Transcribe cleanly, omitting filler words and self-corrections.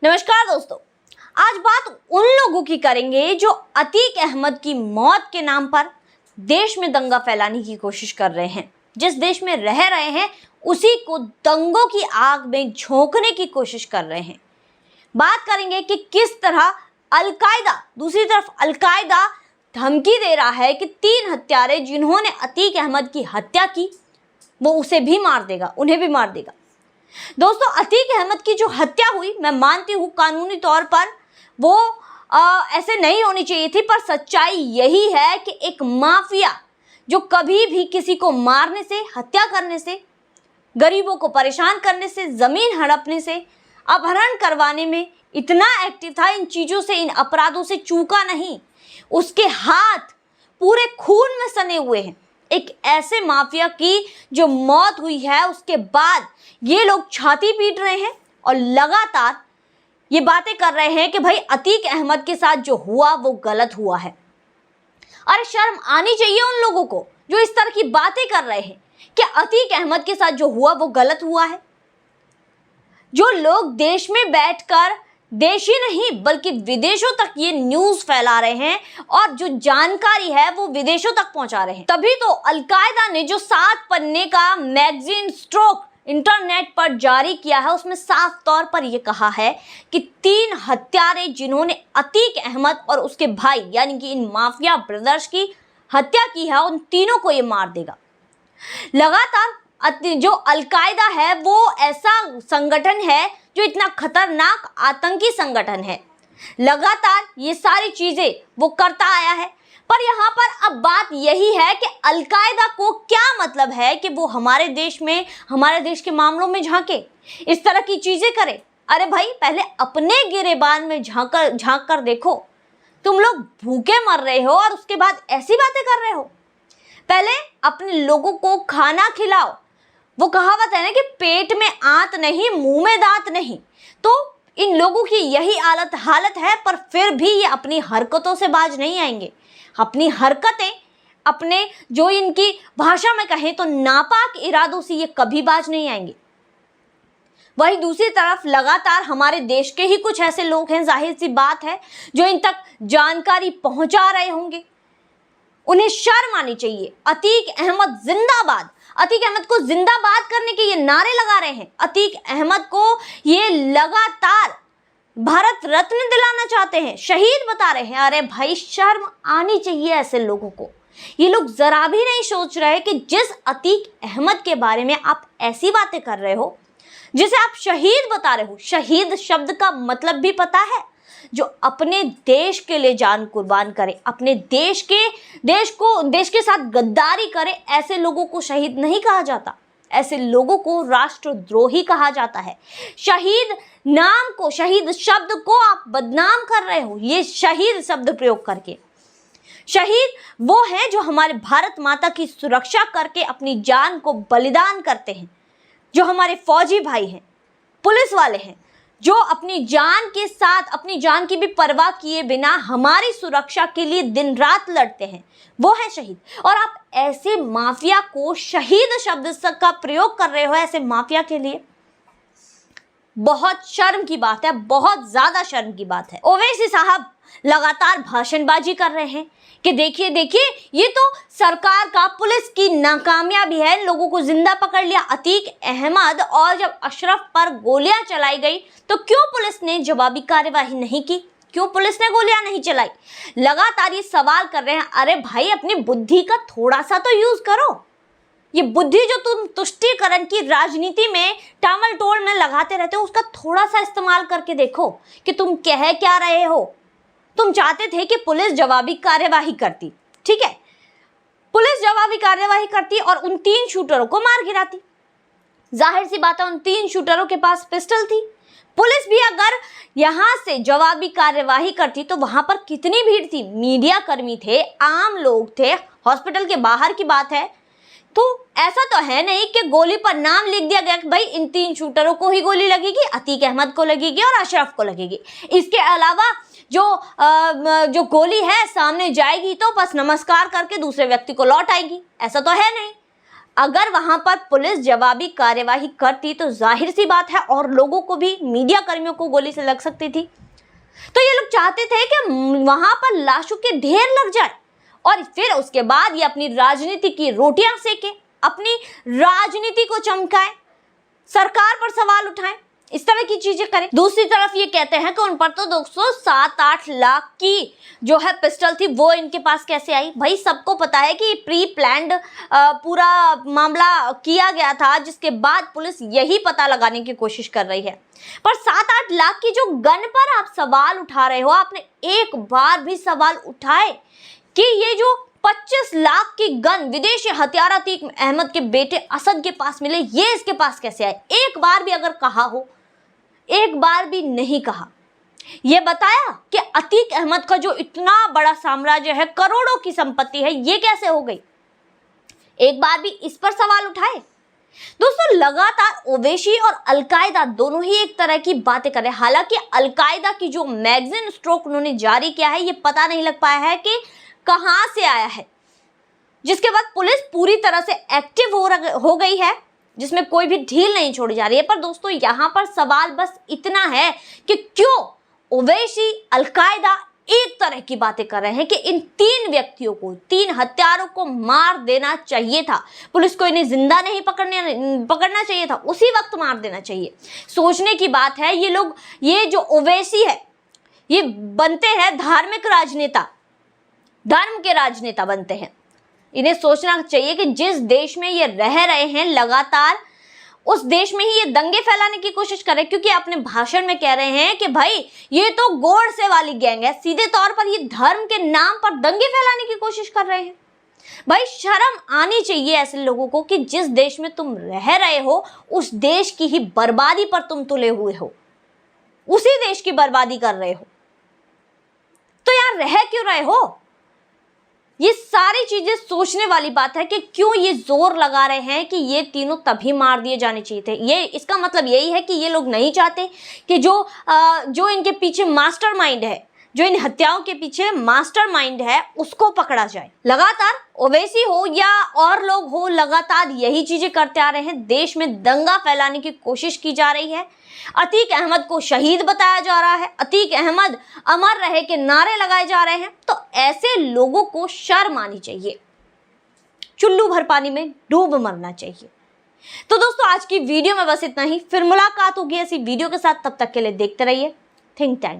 नमस्कार दोस्तों, आज बात उन लोगों की करेंगे जो अतीक अहमद की मौत के नाम पर देश में दंगा फैलाने की कोशिश कर रहे हैं। जिस देश में रह रहे हैं उसी को दंगों की आग में झोंकने की कोशिश कर रहे हैं। बात करेंगे कि किस तरह दूसरी तरफ अलकायदा धमकी दे रहा है कि 3 हत्यारे जिन्होंने अतीक अहमद की हत्या की वो उसे भी मार देगा, उन्हें भी मार देगा। दोस्तों, अतीक अहमद की जो हत्या हुई, मैं मानती हूँ कानूनी तौर पर वो ऐसे नहीं होनी चाहिए थी, पर सच्चाई यही है कि एक माफिया जो कभी भी किसी को मारने से, हत्या करने से, गरीबों को परेशान करने से, जमीन हड़पने से, अपहरण करवाने में इतना एक्टिव था, इन चीज़ों से, इन अपराधों से चूका नहीं। उसके हाथ पूरे खून में सने हुए हैं। एक ऐसे माफिया की जो मौत हुई है उसके बाद ये लोग छाती पीट रहे हैं और लगातार ये बातें कर रहे हैं कि भाई अतीक अहमद के साथ जो हुआ वो गलत हुआ है। अरे शर्म आनी चाहिए उन लोगों को जो इस तरह की बातें कर रहे हैं कि अतीक अहमद के साथ जो हुआ वो गलत हुआ है। जो लोग देश में बैठकर देश ही नहीं बल्कि विदेशों तक ये न्यूज़ फैला रहे हैं और जो जानकारी है वो विदेशों तक पहुंचा रहे हैं, तभी तो अलकायदा ने जो 7 पन्ने का मैगजीन स्ट्रोक इंटरनेट पर जारी किया है उसमें साफ तौर पर यह कहा है कि 3 हत्यारे जिन्होंने अतीक अहमद और उसके भाई यानी कि इन माफिया ब्रदर्स की हत्या की है उन तीनों को ये मार देगा। लगातार जो अलकायदा है वो ऐसा संगठन है जो इतना खतरनाक आतंकी संगठन है, लगातार ये सारी चीजें वो करता आया है। पर यहाँ पर अब बात यही है कि अलकायदा को क्या मतलब है कि वो हमारे देश के मामलों में झांके, इस तरह की चीजें करे। अरे भाई, पहले अपने गिरेबान में झांक कर देखो। तुम लोग भूखे मर रहे हो और उसके बाद ऐसी बातें कर रहे हो। पहले अपने लोगों को खाना खिलाओ। वो कहावत है ना कि पेट में आंत नहीं मुंह में दांत नहीं। तो इन लोगों की यही हालत है, पर फिर भी ये अपनी हरकतों से बाज नहीं आएंगे। अपनी हरकतें, अपने जो इनकी भाषा में कहें तो नापाक इरादों से ये कभी बाज नहीं आएंगे। वही दूसरी तरफ लगातार हमारे देश के ही कुछ ऐसे लोग हैं, जाहिर सी बात है, जो इन तक जानकारी पहुंचा रहे होंगे। उन्हें शर्म आनी चाहिए। अतीक अहमद जिंदाबाद, अतीक अहमद को जिंदाबाद करने के ये नारे लगा रहे हैं। अतीक अहमद को ये लगातार भारत रत्न दिलाना चाहते हैं, शहीद बता रहे हैं। अरे भाई, शर्म आनी चाहिए ऐसे लोगों को। ये लोग जरा भी नहीं सोच रहे कि जिस अतीक अहमद के बारे में आप ऐसी बातें कर रहे हो, जिसे आप शहीद बता रहे हो, शहीद शब्द का मतलब भी पता है, जो अपने देश के लिए जान कुर्बान करे, अपने देश के साथ गद्दारी करे, ऐसे लोगों को शहीद नहीं कहा जाता। ऐसे लोगों को राष्ट्रद्रोही कहा जाता है। शहीद नाम को, शहीद शब्द को आप बदनाम कर रहे हो ये शहीद शब्द प्रयोग करके। शहीद वो हैं जो हमारे भारत माता की सुरक्षा करके अपनी जान को बलिदान करते हैं, जो हमारे फौजी भाई हैं, पुलिस वाले हैं, जो अपनी जान के साथ, अपनी जान की भी परवाह किए बिना हमारी सुरक्षा के लिए दिन रात लड़ते हैं, वो है शहीद। और आप ऐसे माफिया को शहीद शब्द का प्रयोग कर रहे हो ऐसे माफिया के लिए, बहुत शर्म की बात है, बहुत ज्यादा शर्म की बात है। ओवैसी साहब लगातार भाषणबाजी कर रहे हैं कि देखिए ये तो सरकार का, पुलिस की नाकामयाबी है, लोगों को जिंदा पकड़ लिया अतीक अहमद, और जब अशरफ पर गोलियां चलाई गई तो क्यों पुलिस ने जवाबी कार्यवाही नहीं की, क्यों पुलिस ने गोलियां नहीं चलाई। लगातार ये सवाल कर रहे हैं। अरे भाई, अपनी बुद्धि का थोड़ा सा तो यूज करो। ये बुद्धि जो तुम तुष्टीकरण की राजनीति में, टामल टोल में लगाते रहते हो, उसका थोड़ा सा इस्तेमाल करके देखो कि तुम कह क्या रहे हो। तुम चाहते थे कि पुलिस जवाबी कार्यवाही करती, ठीक है, पुलिस जवाबी कार्यवाही करती और उन 3 शूटरों को मार गिराती। जाहिर सी बात है उन 3 शूटरों के पास पिस्टल थी। पुलिस भी अगर यहां से जवाबी कार्यवाही करती तो वहां पर कितनी भीड़ थी, मीडिया कर्मी थे, आम लोग थे, हॉस्पिटल के बाहर की बात है। तो ऐसा तो है नहीं कि गोली पर नाम लिख दिया गया कि भाई इन 3 शूटरों को ही गोली लगेगी, अतीक अहमद को लगेगी और अशरफ को लगेगी। इसके अलावा जो गोली है सामने जाएगी तो बस नमस्कार करके दूसरे व्यक्ति को लौट आएगी, ऐसा तो है नहीं। अगर वहां पर पुलिस जवाबी कार्यवाही करती तो जाहिर सी बात है और लोगों को भी, मीडिया कर्मियों को गोली से लग सकती थी। तो ये लोग चाहते थे कि वहां पर लाशों के ढेर लग जाए और फिर उसके बाद ये अपनी राजनीति की रोटियां सेके, अपनी राजनीति को चमकाए, सरकार पर सवाल उठाएं, इस तरह की चीजें करें। दूसरी तरफ ये कहते हैं कि उन पर तो 207-8 लाख की जो है पिस्टल थी वो इनके पास कैसे आई। भाई सबको पता है कि प्री प्लान्ड पूरा मामला किया गया था, जिसके बाद पुलिस यही पता लगाने की कोशिश कर रही है। पर 7-8 लाख की जो गन पर आप सवाल उठा रहे हो, आपने एक बार भी सवाल उठाए कि ये जो 25 लाख की गन विदेशी हथियार अतीक अहमद के बेटे असद के पास मिले, ये इसके पास कैसे आए? एक बार भी अगर कहा हो, एक बार भी नहीं कहा। ये बताया कि अतीक अहमद का जो इतना बड़ा साम्राज्य है, करोड़ों की संपत्ति है, ये कैसे हो गई? एक बार भी इस पर सवाल उठाए? दोस्तों लगातार ओवैसी और अलकायदा दोनों ही एक तरह की बातें कर रहे हैं। हालांकि अलकायदा की जो मैगजीन स्ट्रोक उन्होंने जारी किया है, ये पता नहीं लग पाया है कि कहां से आया है, जिसके बाद पुलिस पूरी तरह से एक्टिव हो गई है, जिसमें कोई भी ढील नहीं छोड़ी जा रही है। पर दोस्तों यहां पर सवाल बस इतना है कि क्यों ओवैसी, अलकायदा एक तरह की बातें कर रहे हैं कि इन 3 व्यक्तियों को, 3 हत्यारों को मार देना चाहिए था। पुलिस को इन्हें जिंदा नहीं पकड़ना चाहिए था, उसी वक्त मार देना चाहिए। सोचने की बात है। ये लोग, ये जो ओवैसी है, ये बनते हैं धार्मिक राजनेता, धर्म के राजनेता बनते हैं। इन्हें सोचना चाहिए कि जिस देश में ये रह रहे हैं लगातार, उस देश में ही ये दंगे फैलाने की कोशिश कर रहे हैं, क्योंकि अपने भाषण में कह रहे हैं कि भाई ये तो गोडसे वाली गैंग है। सीधे तौर पर ये धर्म के नाम पर दंगे फैलाने की कोशिश कर रहे हैं। भाई शर्म आनी चाहिए ऐसे लोगों को कि जिस देश में तुम रह रहे हो, उस देश की ही बर्बादी पर तुम तुले हुए हो, उसी देश की बर्बादी कर रहे हो। तो यार रह क्यों रहे हो? ये सारी चीजें सोचने वाली बात है कि क्यों ये जोर लगा रहे हैं कि ये तीनों तभी मार दिए जाने चाहिए थे। ये इसका मतलब यही है कि ये लोग नहीं चाहते कि जो इनके पीछे मास्टरमाइंड है, जो इन हत्याओं के पीछे मास्टरमाइंड है, उसको पकड़ा जाए। लगातार ओवैसी हो या और लोग हो, लगातार यही चीजें करते आ रहे हैं। देश में दंगा फैलाने की कोशिश की जा रही है। अतीक अहमद को शहीद बताया जा रहा है, अतीक अहमद अमर रहे के नारे लगाए जा रहे हैं। तो ऐसे लोगों को शर्म आनी चाहिए, चुल्लू भर पानी में डूब मरना चाहिए। तो दोस्तों आज की वीडियो में बस इतना ही। फिर मुलाकात होगी ऐसी वीडियो के साथ, तब तक के लिए देखते रहिए थिंक टैंक।